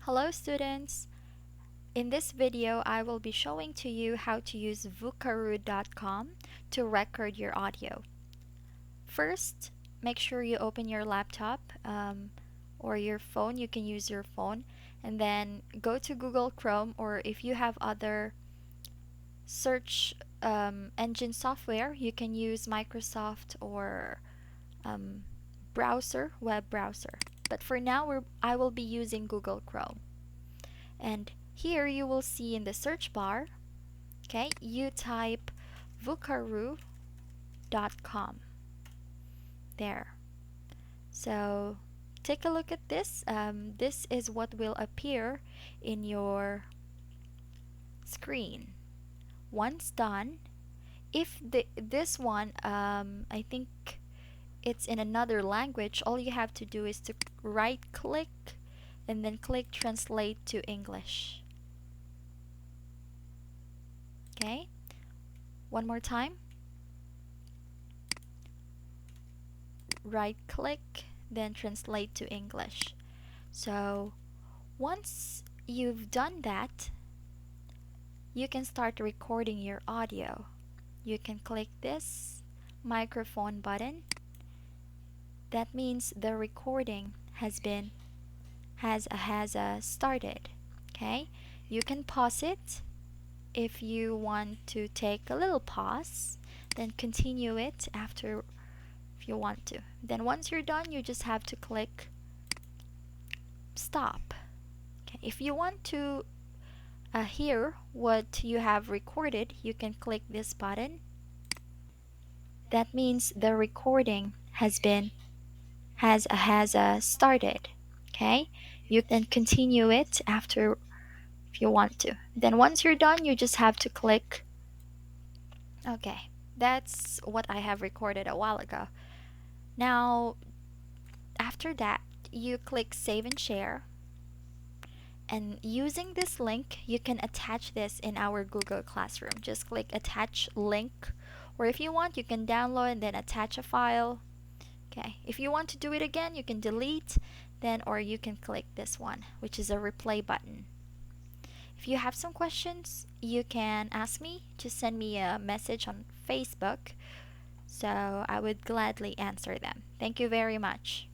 Hello students! In this video, I will be showing to you how to use vocaroo.com to record your audio. First, make sure you open your laptop or your phone. You can use your phone and then go to Google Chrome, or if you have other search engine software, you can use Microsoft or web browser. But for now, I will be using Google Chrome. And here you will see in the search bar, okay, you type vocaroo.com. There. So take a look at this. This is what will appear in your screen. Once done, if this one, I think it's in another language, all you have to do is to right click and then click translate to English. Okay, one more time. Right click, then translate to English. So once you've done that, you can start recording your audio. You can click this microphone button. That means the recording has started. Okay, you can pause it if you want to take a little pause, then continue it after if you want to. Then once you're done, you just have to click stop. Okay, if you want to hear what you have recorded, you can click this button. That means the recording has started. Okay, you can continue it after if you want to. Then once you're done, you just have to click okay. That's what I have recorded a while ago. Now after that, you click save and share, and using this link you can attach this in our Google Classroom. Just click attach link, or if you want, you can download and then attach a file. Okay, if you want to do it again, you can delete then, or you can click this one, which is a replay button. If you have some questions, you can ask me. Just send me a message on Facebook, so I would gladly answer them. Thank you very much.